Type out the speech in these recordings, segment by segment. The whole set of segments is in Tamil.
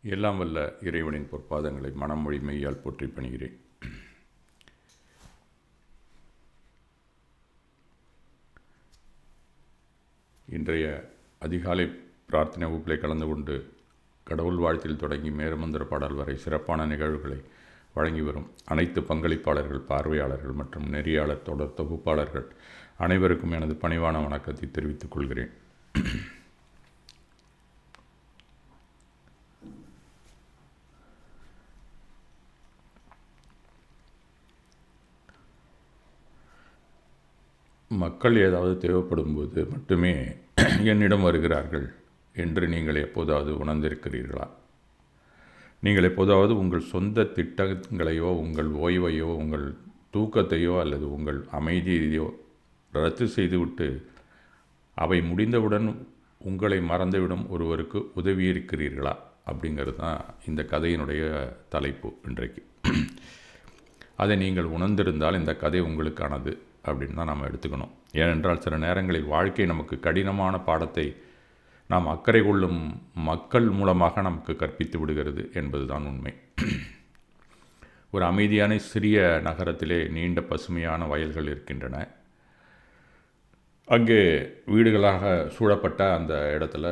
எல்லாம் வல்ல இறைவனின் பொற்பாதங்களை மனம் மொழி மெய்யால் போற்றி பணிகிறேன். இன்றைய அதிகாலை பிரார்த்தனை வகுப்பிலே கலந்து கொண்டு கடவுள் வாழ்த்தில் தொடங்கி மேருமந்திர பாடல் வரை சிறப்பான நிகழ்வுகளை வழங்கி வரும் அனைத்து பங்களிப்பாளர்கள், பார்வையாளர்கள் மற்றும் நெறியாளர் தொடர் தொகுப்பாளர்கள் அனைவருக்கும் எனது பணிவான வணக்கத்தை தெரிவித்துக் கொள்கிறேன். மக்கள் ஏதாவது தேவைப்படும் போது மட்டுமே என்னிடம் வருகிறார்கள் என்று நீங்கள் எப்போதாவது உணர்ந்திருக்கிறீர்களா? நீங்கள் எப்போதாவது உங்கள் சொந்த திட்டங்களையோ, உங்கள் ஓய்வையோ, உங்கள் தூக்கத்தையோ அல்லது உங்கள் அமைதியையோ ரத்து செய்துவிட்டு அவை முடிந்தவுடன் உங்களை மறந்துவிடும் ஒருவருக்கு உதவியிருக்கிறீர்களா? அப்படிங்கிறது தான் இந்த கதையினுடைய தலைப்பு இன்றைக்கு. அதை நீங்கள் உணர்ந்திருந்தால் இந்த கதை உங்களுக்கானது அப்படின்னு தான் நாம் எடுத்துக்கணும். ஏனென்றால் சில நேரங்களில் வாழ்க்கை நமக்கு கடினமான பாடத்தை நாம் அக்கறை கொள்ளும் மக்கள் மூலமாக நமக்கு கற்பித்து விடுகிறது என்பதுதான் உண்மை. ஒரு அமைதியான சிறிய நகரத்திலே நீண்ட பசுமையான வயல்கள் இருக்கின்றன. அங்கே வீடுகளாக சூழப்பட்ட அந்த இடத்துல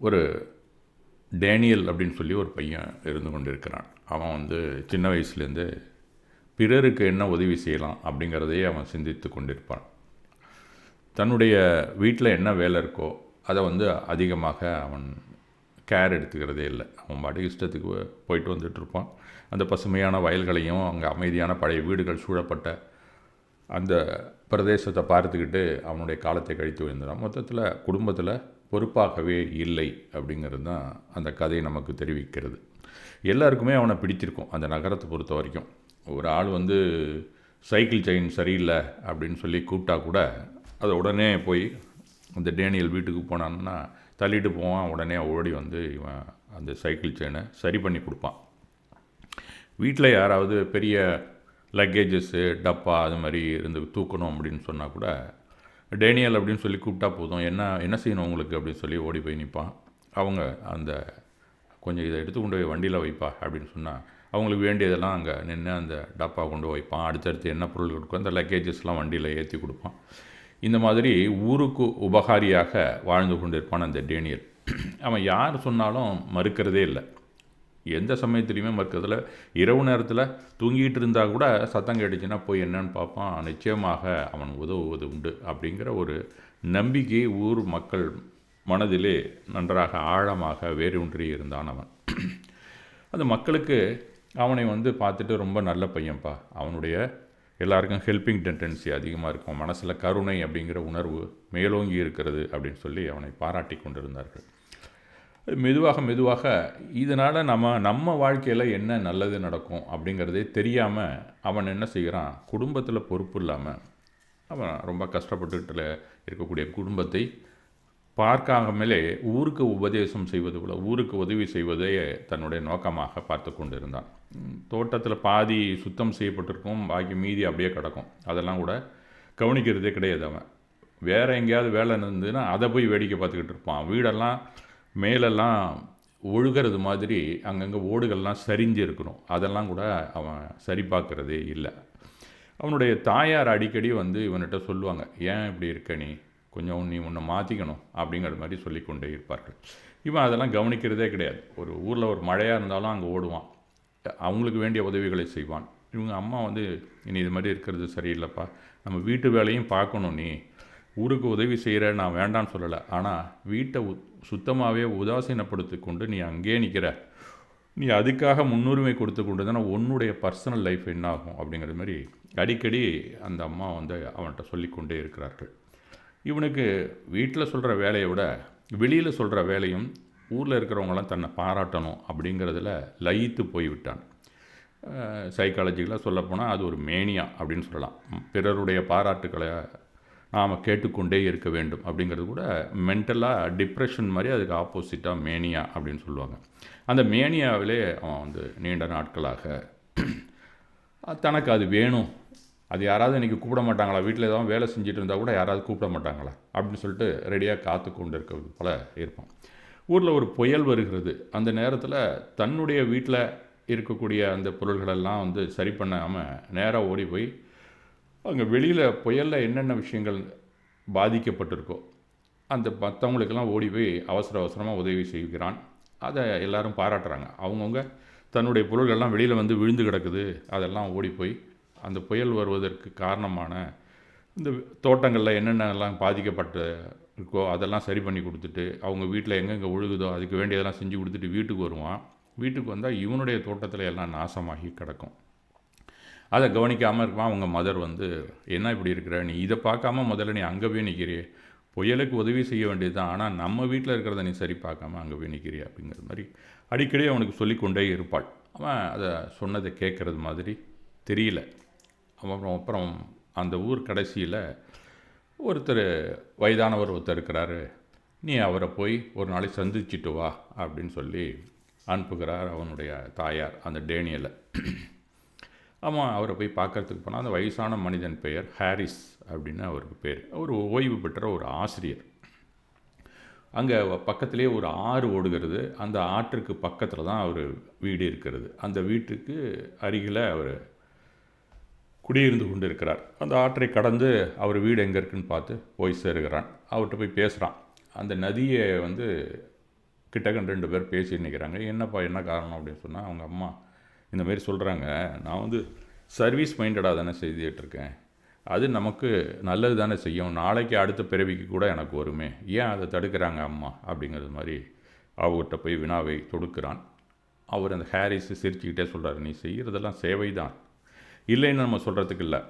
ஒரு டேனியல் அப்படின்னு சொல்லி ஒரு பையன் இருந்து கொண்டிருக்கிறான். அவன் சின்ன வயசுலேருந்து பிறருக்கு என்ன உதவி செய்யலாம் அப்படிங்கிறதையே அவன் சிந்தித்து கொண்டிருப்பான். தன்னுடைய வீட்டில் என்ன வேலை இருக்கோ அதை அதிகமாக அவன் கேர் எடுத்துக்கிறதே இல்லை. அவன் பாட்டுக்கு இஷ்டத்துக்கு போயிட்டு வந்துட்டுருப்பான். அந்த பசுமையான வயல்களையும் அங்கே அமைதியான பழைய வீடுகள் சூழப்பட்ட அந்த பிரதேசத்தை பார்த்துக்கிட்டு அவனுடைய காலத்தை கழித்து வந்துடான். மொத்தத்தில் குடும்பத்தில் பொறுப்பாகவே இல்லை அப்படிங்கிறது தான் அந்த கதை நமக்கு தெரிவிக்கிறது. எல்லாருக்குமே அவனை பிடித்திருக்கும். அந்த நகரத்தை பொறுத்த வரைக்கும் ஒரு ஆள் சைக்கிள் செயின் சரியில்லை அப்படின்னு சொல்லி கூப்பிட்டா கூட அதை உடனே போய் அந்த டேனியல் வீட்டுக்கு போனான்னா தள்ளிட்டு போவான். உடனே ஓடி இவன் அந்த சைக்கிள் செயினை சரி பண்ணி கொடுப்பான். வீட்டில் யாராவது பெரிய லக்கேஜஸ்ஸு, டப்பா அது மாதிரி தூக்கணும் அப்படின்னு சொன்னால் கூட டேனியல் அப்படின்னு சொல்லி கூப்பிட்டா போதும். என்ன செய்யணும் உங்களுக்கு அப்படின்னு சொல்லி ஓடி போய் நிற்பான். அவங்க அந்த கொஞ்சம் இதை எடுத்து கொண்டு போய் வண்டியில் வைப்பா அப்படின்னு சொன்னால் அவங்களுக்கு வேண்டியதெல்லாம் அங்கே நின்று அந்த டப்பா கொண்டு வைப்பான். அடுத்தடுத்து என்ன பொருள் கொடுக்கும் அந்த லக்கேஜஸ்லாம் வண்டியில் ஏற்றி கொடுப்பான். இந்த மாதிரி ஊருக்கு உபகாரியாக வாழ்ந்து கொண்டிருப்பான் அந்த டேனியல். அவன் யார் சொன்னாலும் மறுக்கிறதே இல்லை. எந்த சமயத்துலையுமே மறுக்கிறதில்ல. இரவு நேரத்தில் தூங்கிட்டு இருந்தால் கூட சத்தம் கேட்டுச்சுன்னா போய் என்னன்னு பார்ப்பான். நிச்சயமாக அவன் உதவுவது உண்டு அப்படிங்கிற ஒரு நம்பிக்கை ஊர் மக்கள் மனதிலே நன்றாக ஆழமாக வேரூன்றி இருந்தான் அவன். அந்த மக்களுக்கு அவனை பார்த்துட்டு ரொம்ப நல்ல பையன்ப்பா, அவனுடைய எல்லாருக்கும் ஹெல்பிங் டெண்டன்சி அதிகமாக இருக்கும், மனசில் கருணை அப்படிங்கிற உணர்வு மேலோங்கி இருக்கிறது அப்படின்னு சொல்லி அவனை பாராட்டி கொண்டிருந்தார்கள். மெதுவாக இதனால் நம்ம வாழ்க்கையில் என்ன நல்லது நடக்கும் அப்படிங்கிறதே தெரியாமல் அவன் என்ன செய்கிறான், குடும்பத்தில் பொறுப்பு இல்லாமல் அவன் ரொம்ப கஷ்டப்பட்டுக்கிட்டு இருக்கக்கூடிய குடும்பத்தை பார்க்காமலே ஊருக்கு உபதேசம் செய்வது போல, ஊருக்கு உதவி செய்வதை தன்னுடைய நோக்கமாக பார்த்து கொண்டிருந்தான். தோட்டத்தில் பாதி சுத்தம் செய்யப்பட்டிருக்கும், பாக்கி மீதி அப்படியே கிடக்கும். அதெல்லாம் கூட கவனிக்கிறதே கிடையாது. அவன் வேறு எங்கேயாவது வேலை இருந்ததுன்னா அதை போய் வேடிக்கை பார்த்துக்கிட்டு இருப்பான். வீடெல்லாம் மேலெல்லாம் ஒழுகிறது மாதிரி அங்கங்கே ஓடுகள்லாம் சரிஞ்சு இருக்கணும், அதெல்லாம் கூட அவன் சரி பார்க்குறதே இல்லை. அவனுடைய தாயார் அடிக்கடி இவன்கிட்ட சொல்லுவாங்க, ஏன் இப்படி இருக்க நீ, கொஞ்சம் நீ உன்னை மாற்றிக்கணும் அப்படிங்கிற மாதிரி சொல்லிக்கொண்டே இருப்பார்கள். இவன் அதெல்லாம் கவனிக்கிறதே கிடையாது. ஒரு ஊரில் ஒரு மழையாக இருந்தாலும் அங்கே ஓடுவான், அவங்களுக்கு வேண்டிய உதவிகளை செய்வான். இவங்க அம்மா இனி இது மாதிரி இருக்கிறது சரியில்லைப்பா, நம்ம வீட்டு வேலையும் பார்க்கணும், நீ ஊருக்கு உதவி செய்கிற, நான் வேண்டான்னு சொல்லலை, ஆனால் வீட்டை சுத்தமாகவே உதாசீனப்படுத்தி கொண்டு நீ அங்கேயே நிற்கிற, நீ அதுக்காக முன்னுரிமை கொடுத்து கொண்டு தானே உன்னுடைய பர்சனல் லைஃப் என்ன ஆகும் அப்படிங்கிற மாதிரி அடிக்கடி அந்த அம்மா அவன்கிட்ட சொல்லிக்கொண்டே இருக்கிறார்கள். இவனுக்கு வீட்டில் சொல்கிற வேலையை விட வெளியில் சொல்கிற வேலையும் ஊரில் இருக்கிறவங்களாம் தன்னை பாராட்டணும் அப்படிங்கிறதுல லயித்து போய்விட்டான். சைக்காலஜிக்கலாக சொல்லப்போனால் அது ஒரு மேனியா அப்படின்னு சொல்லலாம். பிறருடைய பாராட்டுக்களை நாம் கேட்டுக்கொண்டே இருக்க வேண்டும் அப்படிங்கிறது கூட மென்டலாக டிப்ரெஷன் மாதிரி அதுக்கு ஆப்போசிட்டாக மேனியா அப்படின்னு சொல்லுவாங்க. அந்த மேனியாவிலே அவன் நீண்ட நாட்களாக தனக்கு அது வேணும், அது யாராவது இன்றைக்கி கூப்பிட மாட்டாங்களா, வீட்டில் ஏதாவது வேலை செஞ்சுட்டு இருந்தால் கூட யாராவது கூப்பிட மாட்டாங்களா அப்படின்னு சொல்லிட்டு ரெடியாக காத்து கொண்டு இருக்கிறது போல் இருப்பான். ஊரில் ஒரு புயல் வருகிறது. அந்த நேரத்தில் தன்னுடைய வீட்டில் இருக்கக்கூடிய அந்த பொருள்களெல்லாம் வந்து சரி பண்ணாமல் நேராக ஓடி போய் அங்கே வெளியில் புயலில் என்னென்ன விஷயங்கள் பாதிக்கப்பட்டிருக்கோ அந்த மற்றவங்களுக்கெல்லாம் ஓடி போய் அவசர அவசரமாக உதவி செய்கிறான். அதை எல்லாரும் பாராட்டுறாங்க. அவங்கவுங்க தன்னுடைய பொருள்கள்லாம் வெளியில் வந்து விழுந்து கிடக்குது, அதெல்லாம் ஓடி போய் அந்த புயல் வருவதற்கு காரணமான இந்த தோட்டங்களில் என்னென்னலாம் பாதிக்கப்பட்டு இருக்கோ அதெல்லாம் சரி பண்ணி கொடுத்துட்டு, அவங்க வீட்டில் எங்கெங்கே ஒழுகுதோ அதுக்கு வேண்டியதெல்லாம் செஞ்சு கொடுத்துட்டு வீட்டுக்கு வருவான். வீட்டுக்கு வந்தால் இவனுடைய தோட்டத்தில் எல்லாம் நாசமாகி கிடக்கும். அதை கவனிக்காமல் இருப்பான். அவங்க மதர் வந்து, என்ன இப்படி இருக்கிற, நீ இதை பார்க்காம முதல்ல நீ அங்கே போய் நிற்கிறியே, புயலுக்கு உதவி செய்ய வேண்டியது தான், ஆனால் நம்ம வீட்டில் இருக்கிறத நீ சரி பார்க்காம அங்கே போய் நிற்கிறிய அப்படிங்கிற மாதிரி அடிக்கடி அவனுக்கு சொல்லிக்கொண்டே இருப்பாள். அவன் அதை சொன்னதை கேட்குறது மாதிரி தெரியல. அப்புறம் அந்த ஊர் கடைசியில் ஒருத்தர் வயதானவர் ஒருத்தர் இருக்கிறாரு, நீ அவரை போய் ஒரு நாளைக்கு சந்திச்சுட்டு வா அப்படின்னு சொல்லி அனுப்புகிறார் அவனுடைய தாயார் அந்த டேனியலை. அவன் அவரை போய் பார்க்கறதுக்கு போனால் அந்த வயசான மனிதன் பெயர் ஹாரிஸ் அப்படின்னு அவருக்கு பேர். அவர் ஓய்வு பெற்ற ஒரு ஆசிரியர். அங்கே பக்கத்துலேயே ஒரு ஆறு ஓடுகிறது. அந்த ஆற்றுக்கு பக்கத்தில் தான் அவர் வீடு இருக்கிறது. அந்த வீட்டுக்கு அருகில் அவர் குடியிருந்து கொண்டு இருக்கிறார். அந்த ஆற்றை கடந்து அவர் வீடு எங்கே இருக்குன்னு பார்த்து போய் சேருகிறான். அவர்கிட்ட போய் பேசுகிறான். அந்த நதியை வந்து கிட்டக்கன் 2 பேர் பேசி நிற்கிறாங்க. என்னப்பா என்ன காரணம் அப்படின்னு சொன்னால், அவங்க அம்மா இந்தமாரி சொல்கிறாங்க, நான் வந்து சர்வீஸ் மைண்டடாக தானே செய்துகிட்ருக்கேன், அது நமக்கு நல்லது தானே செய்யும், நாளைக்கு அடுத்த பிறவிக்கு கூட எனக்கு வருமே, ஏன் அதை தடுக்கிறாங்க அம்மா அப்படிங்கிறது மாதிரி அவர்கிட்ட போய் வினாவை தொடுக்கிறான். அவர் அந்த ஹாரிஸ் சிரிச்சுக்கிட்டே சொல்கிறார், நீ செய்கிறதெல்லாம் சேவை தான், இல்லைன்னு நம்ம சொல்கிறதுக்கு இல்லை.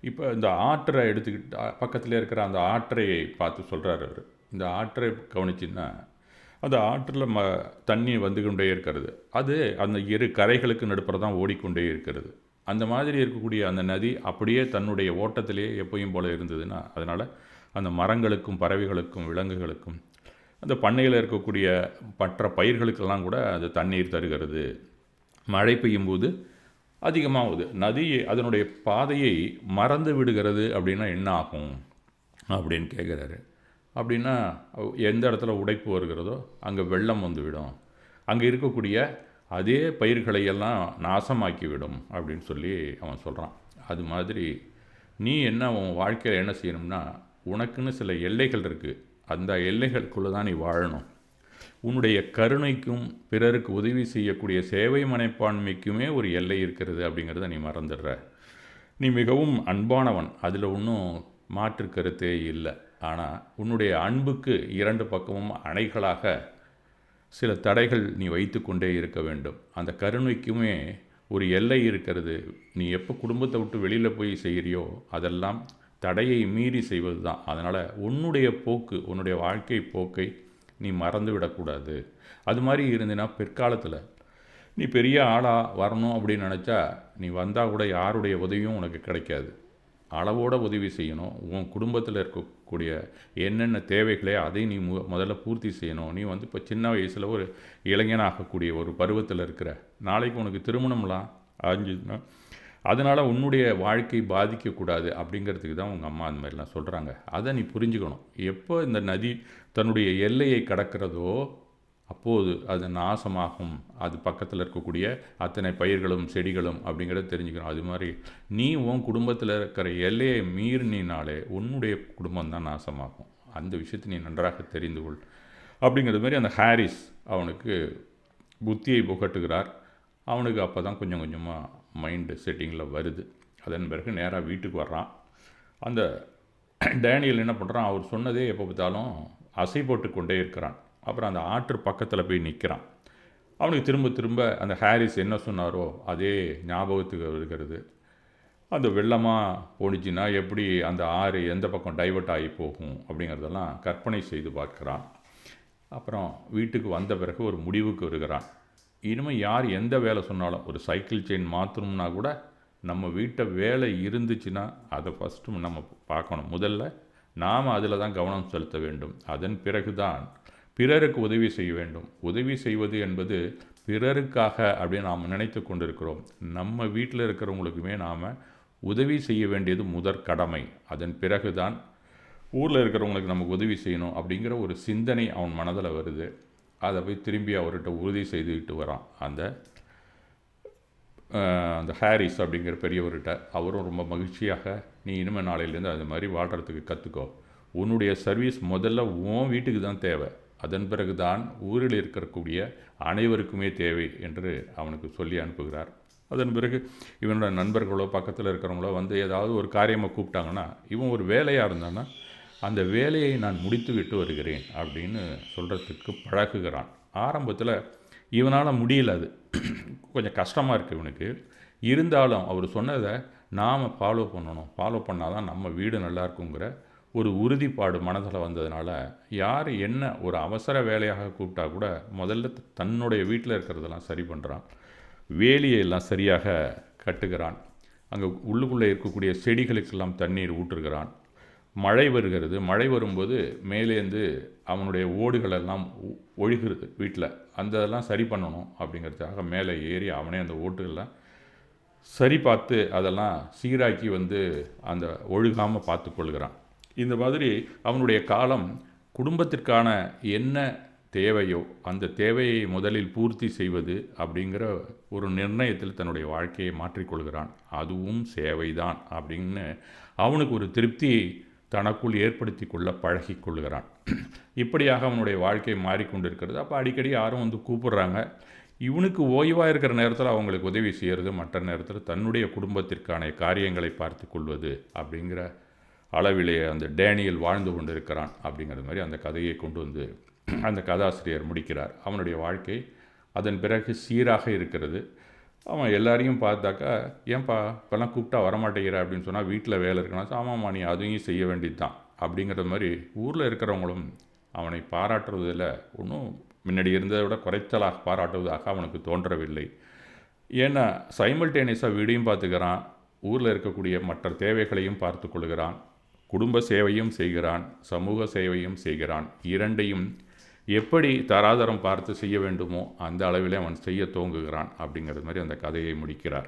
இப்போ இந்த ஆற்றை எடுத்துக்கிட்டு பக்கத்தில் இருக்கிற அந்த ஆற்றையை பார்த்து சொல்கிறார் அவர். இந்த ஆற்றை கவனிச்சின்னா அந்த ஆற்றில் தண்ணி வந்து கொண்டே இருக்கிறது. அது அந்த 2 கரைகளுக்கு நடுப்புற தான் ஓடிக்கொண்டே இருக்கிறது. அந்த மாதிரி இருக்கக்கூடிய அந்த நதி அப்படியே தன்னுடைய ஓட்டத்திலேயே எப்பயும் போல் இருந்ததுன்னா, அதனால் அந்த மரங்களுக்கும் பறவைகளுக்கும் விலங்குகளுக்கும் அந்த பண்ணையில் இருக்கக்கூடிய மற்ற பயிர்களுக்கெல்லாம் கூட அது தண்ணீர் தருகிறது. மழை பெய்யும்போது அதிகமாகுது. நதி அதனுடைய பாதையை மறந்து விடுகிறது. அப்படின்னா என்ன ஆகும் அப்படின்னு கேட்குறாரு. அப்படின்னா எந்த இடத்துல உடைப்பு வருகிறதோ அங்கே வெள்ளம் வந்து விடும், அங்கே இருக்கக்கூடிய அதே பயிர்களையெல்லாம் நாசமாக்கிவிடும் அப்படின்னு சொல்லி அவன் சொல்கிறான். அது மாதிரி நீ என்ன உன் வாழ்க்கையில் என்ன செய்யணும்னா, உனக்குன்னு சில எல்லைகள் இருக்குது, அந்த எல்லைகளுக்குள்ளே தான் நீ வாழணும். உன்னுடைய கருணைக்கும் பிறருக்கு உதவி செய்யக்கூடிய சேவை மனப்பான்மைக்குமே ஒரு எல்லை இருக்கிறது அப்படிங்கிறத நீ மறந்துடுற. நீ மிகவும் அன்பானவன், அதில் ஒன்றும் மாற்று கருத்தே இல்லை. ஆனால் உன்னுடைய அன்புக்கு 2 பக்கமும் அணைகளாக சில தடைகள் நீ வைத்து கொண்டே இருக்க வேண்டும். அந்த கருணைக்குமே ஒரு எல்லை இருக்கிறது. நீ எப்போ குடும்பத்தை விட்டு வெளியில் போய் செய்கிறியோ அதெல்லாம் தடையை மீறி செய்வது தான். அதனால் உன்னுடைய போக்கு, உன்னுடைய வாழ்க்கை போக்கை நீ மறந்து விடக்கூடாது. அது மாதிரி இருந்தீன்னா பிற்காலத்தில் நீ பெரிய ஆளாக வரணும் அப்படின்னு நினச்சா நீ வந்தால் கூட யாருடைய உதவியும் உனக்கு கிடைக்காது. அளவோட உதவி செய்யணும். உன் குடும்பத்தில் இருக்கக்கூடிய என்னென்ன தேவைகளே அதை நீ முதல்ல பூர்த்தி செய்யணும். நீ வந்து இப்போ சின்ன வயசில் ஒரு இளைஞனாகக்கூடிய ஒரு பருவத்தில் இருக்கிற, நாளைக்கு உனக்கு திருமணம்லாம் ஆஞ்சுன்னா அதனால் உன்னுடைய வாழ்க்கை பாதிக்கக்கூடாது அப்படிங்கிறதுக்கு தான் உங்கள் அம்மா அந்த மாதிரிலாம் சொல்கிறாங்க. அதை நீ புரிஞ்சுக்கணும். எப்போ இந்த நதி தன்னுடைய எல்லையை கடக்கிறதோ அப்போது அது நாசமாகும். அது பக்கத்தில் இருக்கக்கூடிய அத்தனை பயிர்களும் செடிகளும் அப்படிங்கிறத தெரிஞ்சுக்கணும். அது மாதிரி நீ உன் குடும்பத்தில் இருக்கிற எல்லையை மீறினாலே உன்னுடைய குடும்பம் தான் நாசமாகும். அந்த விஷயத்தை நீ நன்றாக தெரிந்து கொள் அப்படிங்கிறது மாதிரி அந்த ஹாரிஸ் அவனுக்கு புத்தியை புகட்டுகிறார். அவனுக்கு அப்போ தான் கொஞ்சம் கொஞ்சமாக மைண்டு செட்டிங்கில் வருது. அதன் பிறகு நேராக வீட்டுக்கு வர்றான். அந்த டேனியல் என்ன பண்ணுறான், அவர் சொன்னதே எப்போ பார்த்தாலும் அசை போட்டு கொண்டே இருக்கிறான். அப்புறம் அந்த ஆற்று பக்கத்தில் போய் நிற்கிறான். அவனுக்கு திரும்ப திரும்ப அந்த ஹாரிஸ் என்ன சொன்னாரோ அதே ஞாபகத்துக்கு வருகிறது. அந்த வெள்ளமாக போணுச்சுன்னா எப்படி அந்த ஆறு எந்த பக்கம் டைவர்ட் ஆகி போகும் அப்படிங்கிறதெல்லாம் கற்பனை செய்து பார்க்குறான். அப்புறம் வீட்டுக்கு வந்த பிறகு ஒரு முடிவுக்கு வருகிறான். இனிமேல் யார் எந்த வேலை சொன்னாலும், ஒரு சைக்கிள் செயின் மாற்றணும்னா கூட நம்ம வீட்டை வேலை இருந்துச்சுன்னா அதை ஃபஸ்ட்டு நம்ம பார்க்கணும். முதல்ல நாம் அதில் தான் கவனம் செலுத்த வேண்டும். அதன் பிறகு தான் பிறருக்கு உதவி செய்ய வேண்டும். உதவி செய்வது என்பது பிறருக்காக அப்படின்னு நாம் நினைத்து கொண்டிருக்கிறோம். நம்ம வீட்டில் இருக்கிறவங்களுக்குமே நாம் உதவி செய்ய வேண்டியது முதற் கடமை. அதன் பிறகு தான் ஊரில் இருக்கிறவங்களுக்கு நமக்கு உதவி செய்யணும் அப்படிங்கிற ஒரு சிந்தனை அவன் மனதில் வருது. அதை போய் திரும்பி அவர்கிட்ட உறுதி செய்துக்கிட்டு வரான் அந்த அந்த ஹாரிஸ் அப்படிங்கிற பெரியவர்கிட்ட. அவரும் ரொம்ப மகிழ்ச்சியாக, நீ இனிமேல் நாளையிலேருந்து அது மாதிரி வாழ்கிறதுக்கு கற்றுக்கோ, உன்னுடைய சர்வீஸ் முதல்ல உன் வீட்டுக்கு தான் தேவை, அதன் பிறகு தான் ஊரில் இருக்கக்கூடிய அனைவருக்குமே தேவை என்று அவனுக்கு சொல்லி அனுப்புகிறார். அதன் பிறகு இவனோட நண்பர்களோ பக்கத்தில் இருக்கிறவங்களோ வந்து ஏதாவது ஒரு காரியமாக கூப்பிட்டாங்கன்னா, இவன் ஒரு வேலையாக இருந்தான்னா அந்த வேலையை நான் முடித்து விட்டு வருகிறேன் அப்படின்னு சொல்கிறதுக்கு பழகுகிறான். ஆரம்பத்தில் இவனால் முடியல, அது கொஞ்சம் கஷ்டமாக இருக்குது இவனுக்கு. இருந்தாலும் அவர் சொன்னதை நாம் ஃபாலோ பண்ணணும், ஃபாலோ பண்ணால் தான் நம்ம வீடு நல்லா இருக்குங்கிற ஒரு உறுதிப்பாடு மனதில் வந்ததுனால, யார் என்ன ஒரு அவசர வேலையாக கூப்பிட்டா கூட முதல்ல தன்னுடைய வீட்டில் இருக்கிறதெல்லாம் சரி பண்ணுறான். வேலியெல்லாம் சரியாக கட்டுகிறான். அங்கே உள்ளுக்குள்ளே இருக்கக்கூடிய செடிகளுக்கெல்லாம் தண்ணீர் ஊற்றுகிறான். மழை வருகிறது. மழை வரும்போது மேலேருந்து அவனுடைய ஓடுகளெல்லாம் ஒழுகிறது வீட்டில், அந்த இதெல்லாம் சரி பண்ணணும் அப்படிங்கிறதுக்காக மேலே ஏறி அவனே அந்த ஓட்டுகள்லாம் சரி பார்த்து அதெல்லாம் சீராக்கி வந்து அந்த ஒழுகாமல் பார்த்து கொள்கிறான். இந்த மாதிரி அவனுடைய காலம் குடும்பத்திற்கான என்ன தேவையோ அந்த தேவையை முதலில் பூர்த்தி செய்வது அப்படிங்கிற ஒரு நிர்ணயத்தில் தன்னுடைய வாழ்க்கையை மாற்றிக்கொள்கிறான். அதுவும் சேவைதான் அப்படின்னு அவனுக்கு ஒரு திருப்தி தனக்குள் ஏற்படுத்தி கொள்ள பழகி கொள்கிறான். இப்படியாக அவனுடைய வாழ்க்கை மாறிக்கொண்டிருக்கிறது. அப்போ அடிக்கடி யாரும் வந்து கூப்பிடுறாங்க. இவனுக்கு ஓய்வாக இருக்கிற நேரத்தில் அவங்களுக்கு உதவி செய்கிறது, மற்ற நேரத்தில் தன்னுடைய குடும்பத்திற்கான காரியங்களை பார்த்து கொள்வது அப்படிங்கிற அளவிலே அந்த டேனியல் வாழ்ந்து கொண்டு இருக்கிறான். அப்படிங்கிற மாதிரி அந்த கதையை கொண்டு வந்து அந்த கதாசிரியர் முடிக்கிறார். அவனுடைய வாழ்க்கை அதன் பிறகு சீராக இருக்கிறது. அவன் எல்லாரையும் பார்த்தாக்கா, ஏன்பா இப்போல்லாம் கூப்பிட்டா வரமாட்டேங்கிற அப்படின்னு சொன்னால், வீட்டில் வேலை இருக்குன்னா, ஆமாம்மா நீ அதையும் செய்ய வேண்டியது தான் அப்படிங்கிற மாதிரி ஊரில் இருக்கிறவங்களும் அவனை பாராட்டுறதில் ஒன்றும் முன்னாடி இருந்ததை விட குறைச்சலாக பாராட்டுவதாக அவனுக்கு தோன்றவில்லை. ஏன்னா சைமல்டேனியஸாக வீடையும் பார்த்துக்கிறான், ஊரில் இருக்கக்கூடிய மற்ற தேவைகளையும் பார்த்து கொள்கிறான், குடும்ப சேவையும் செய்கிறான், சமூக சேவையும் செய்கிறான். இரண்டையும் எப்படி தராதரம் பார்த்து செய்ய வேண்டுமோ அந்த அளவிலே அவன் செய்ய துவங்குகிறான் அப்படிங்கிறது மாதிரி அந்த கதையை முடிக்கிறார்.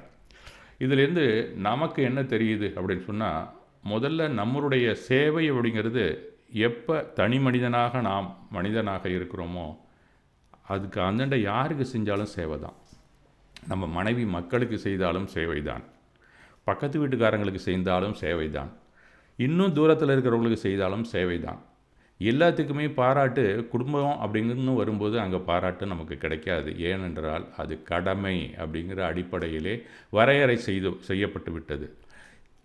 இதிலேருந்து நமக்கு என்ன தெரியுது அப்படின்னு சொன்னால், முதல்ல நம்மளுடைய சேவை அப்படிங்கிறது எப்போ தனி மனிதனாக நாம் மனிதனாக இருக்கிறோமோ அதுக்கு அந்தண்ட யாருக்கு செஞ்சாலும் சேவை தான். நம்ம மனைவி மக்களுக்கு செய்தாலும் சேவை தான், பக்கத்து வீட்டுக்காரங்களுக்கு செய்தாலும் சேவை தான், இன்னும் தூரத்தில் இருக்கிறவங்களுக்கு செய்தாலும் சேவை தான். எல்லாத்துக்குமே பாராட்டு குடும்பம் அப்படிங்கன்னு வரும்போது அங்கே பாராட்டு நமக்கு கிடைக்காது. ஏனென்றால் அது கடமை அப்படிங்கிற அடிப்படையிலே வரையறை செய்யப்பட்டு விட்டது.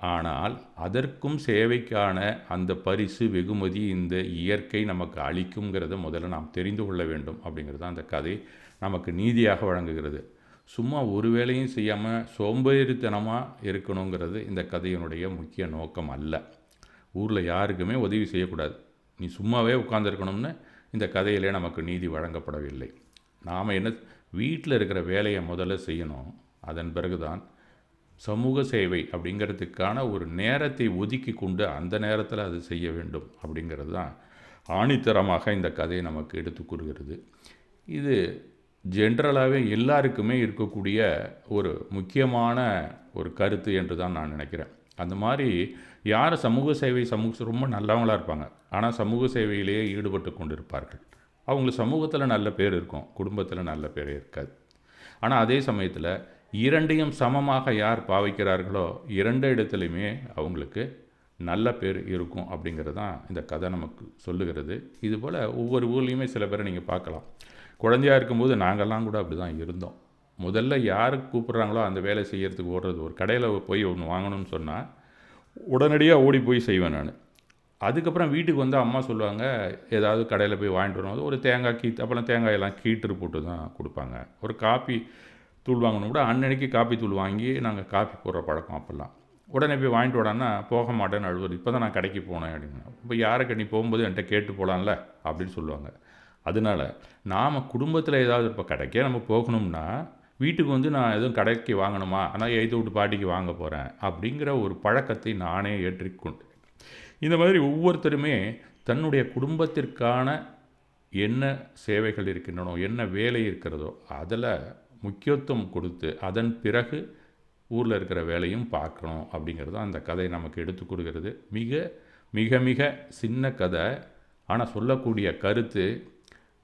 ஆனால் அதற்கும் சேவைக்கான அந்த பரிசு வெகுமதி இந்த இயற்கை நமக்கு அளிக்குங்கிறத முதல்ல நாம் தெரிந்து கொள்ள வேண்டும் அப்படிங்கிறது அந்த கதை நமக்கு நீதியாக வழங்குகிறது. சும்மா ஒரு வேலையும் செய்யாமல் சோம்பேறித்தனமாக இருக்கணுங்கிறது இந்த கதையினுடைய முக்கிய நோக்கம் அல்ல. ஊரில் யாருக்குமே உதவி செய்யக்கூடாது, நீ சும்மாவே உட்கார்ந்துருக்கணும்னு இந்த கதையிலே நமக்கு நீதி வழங்கப்படவில்லை. நாம் என்ன வீட்டில் இருக்கிற வேலையை முதல்ல செய்யணும், அதன் பிறகுதான் சமூக சேவை அப்படிங்கிறதுக்கான ஒரு நேரத்தை ஒதுக்கி கொண்டு அந்த நேரத்தில் அது செய்ய வேண்டும் அப்படிங்கிறது தான் ஆணித்தரமாக இந்த கதையை நமக்கு எடுத்து கூறுகிறது. இது ஜென்ரலாகவே எல்லாருக்குமே இருக்கக்கூடிய ஒரு முக்கியமான ஒரு கருத்து என்று தான் நான் நினைக்கிறேன். அந்த மாதிரி யார் சமூக சேவை ரொம்ப நல்லவங்களாக இருப்பாங்க, ஆனால் சமூக சேவையிலேயே ஈடுபட்டு கொண்டு இருப்பார்கள். அவங்களுக்கு சமூகத்தில் நல்ல பேர் இருக்கும், குடும்பத்தில் நல்ல பேர் இருக்காது. ஆனால் அதே சமயத்தில் இரண்டையும் சமமாக யார் பாவிக்கிறார்களோ இரண்டு இடத்துலையுமே அவங்களுக்கு நல்ல பேர் இருக்கும் அப்படிங்கிறது தான் இந்த கதை நமக்கு சொல்லுகிறது. இதுபோல் ஒவ்வொரு ஊர்லேயுமே சில பேரை நீங்கள் பார்க்கலாம். குழந்தையாக இருக்கும்போது நாங்கள்லாம் கூட அப்படி தான் இருந்தோம். முதல்ல யாருக்கு கூப்பிட்றாங்களோ அந்த வேலை செய்கிறதுக்கு ஓடுறது. ஒரு கடையில் போய் ஒன்று வாங்கணும்னு சொன்னால் உடனடியாக ஓடி போய் செய்வேன் நான். அதுக்கப்புறம் வீட்டுக்கு வந்து அம்மா சொல்லுவாங்க, ஏதாவது கடையில் போய் வாங்கிட்டு வரும்போது ஒரு தேங்காய் அப்போல்லாம் தேங்காயெல்லாம் கீற்று போட்டு தான் கொடுப்பாங்க. ஒரு காப்பி தூள் வாங்கணும் கூட அன்னன்னைக்கு காப்பி தூள் வாங்கி நாங்கள் காப்பி போடுற பழக்கம். அப்போல்லாம் உடனே போய் வாங்கிட்டு விடான்னா போக மாட்டேன்னு அழுவது. இப்போ தான் நான் கடைக்கு போனேன் அப்படின்னா, இப்போ யாருக்கு நீ போகும்போது என்கிட்ட கேட்டு போகலான்ல அப்படின்னு சொல்லுவாங்க. அதனால் நாம் குடும்பத்தில் ஏதாவது இப்போ கடைக்கே நம்ம போகணும்னா வீட்டுக்கு வந்து நான் எதுவும் கடைக்கு வாங்கணுமா, ஆனால் எய்த்து விட்டு பாட்டிக்கு வாங்க போகிறேன் அப்படிங்கிற ஒரு பழக்கத்தை நானே ஏற்றிக்கொண்டு, இந்த மாதிரி ஒவ்வொருத்தருமே தன்னுடைய குடும்பத்திற்கான என்ன சேவைகள் இருக்கின்றனோ, என்ன வேலை இருக்கிறதோ அதில் முக்கியத்துவம் கொடுத்து அதன் பிறகு ஊரில் இருக்கிற வேலையும் பார்க்கணும் அப்படிங்கிறது தான் அந்த கதை நமக்கு எடுத்து கொடுக்கிறது. மிக மிக மிக சின்ன கதை, ஆனால் சொல்லக்கூடிய கருத்து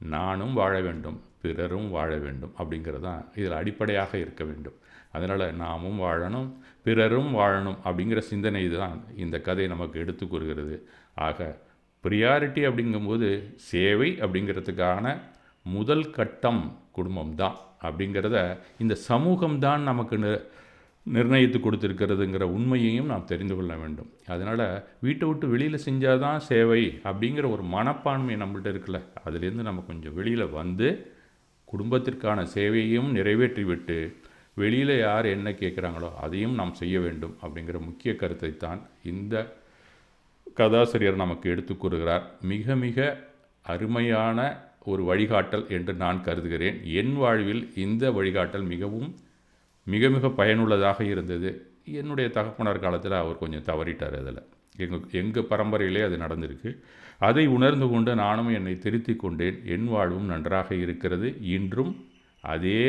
நானும் வாழ வேண்டும், பிறரும் வாழ வேண்டும் அப்படிங்கிறது தான் இதில் அடிப்படையாக இருக்க வேண்டும். அதனால் நாமும் வாழணும், பிறரும் வாழணும் அப்படிங்கிற சிந்தனை தான் இந்த கதை நமக்கு எடுத்து கூறுகிறது. ஆக ப்ரியாரிட்டி அப்படிங்கும்போது சேவை அப்படிங்கிறதுக்கான முதல் கட்டம் குடும்பம் தான் அப்படிங்கிறத இந்த சமூகம்தான் நமக்கு நிர்ணயித்து கொடுத்துருக்கிறதுங்கிற உண்மையையும் நாம் தெரிந்து கொள்ள வேண்டும். அதனால் வீட்டை விட்டு வெளியில் செஞ்சால் தான் சேவை அப்படிங்கிற ஒரு மனப்பான்மை நம்மள்ட்ட இருக்குல்ல, அதுலேருந்து நம்ம கொஞ்சம் வெளியில் வந்து குடும்பத்திற்கான சேவையையும் நிறைவேற்றிவிட்டு வெளியில் யார் என்ன கேட்குறாங்களோ அதையும் நாம் செய்ய வேண்டும் அப்படிங்கிற முக்கிய கருத்தை தான் இந்த கதாசிரியர் நமக்கு எடுத்து கூறுகிறார். மிக மிக அருமையான ஒரு வழிகாட்டல் என்று நான் கருதுகிறேன். என் வாழ்வில் இந்த வழிகாட்டல் மிக மிக பயனுள்ளதாக இருந்தது. என்னுடைய தகப்பனார் காலத்தில் அவர் கொஞ்சம் தவறிட்டார். அதில் எங்கள் பரம்பரையிலே அது நடந்திருக்கு. அதை உணர்ந்து கொண்டு நானும் என்னை திருத்தி கொண்டேன். என் வாழ்வும் நன்றாக இருக்கிறது. இன்றும் அதே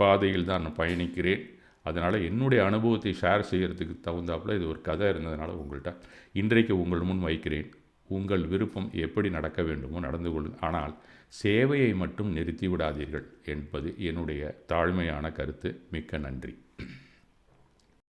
பாதையில் தான் நான் பயணிக்கிறேன். அதனால் என்னுடைய அனுபவத்தை ஷேர் செய்கிறதுக்கு தகுந்தாப்பில் இது ஒரு கதை இருந்ததுனால உங்கள்கிட்ட இன்றைக்கு உங்கள் முன் வைக்கிறேன். உங்கள் விருப்பம் எப்படி நடக்க வேண்டுமோ நடந்து கொள்ளுங்கள். ஆனால் சேவையை மட்டும் நிறுத்தி விடாதீர்கள் என்பது என்னுடைய தாழ்மையான கருத்து. மிக்க நன்றி.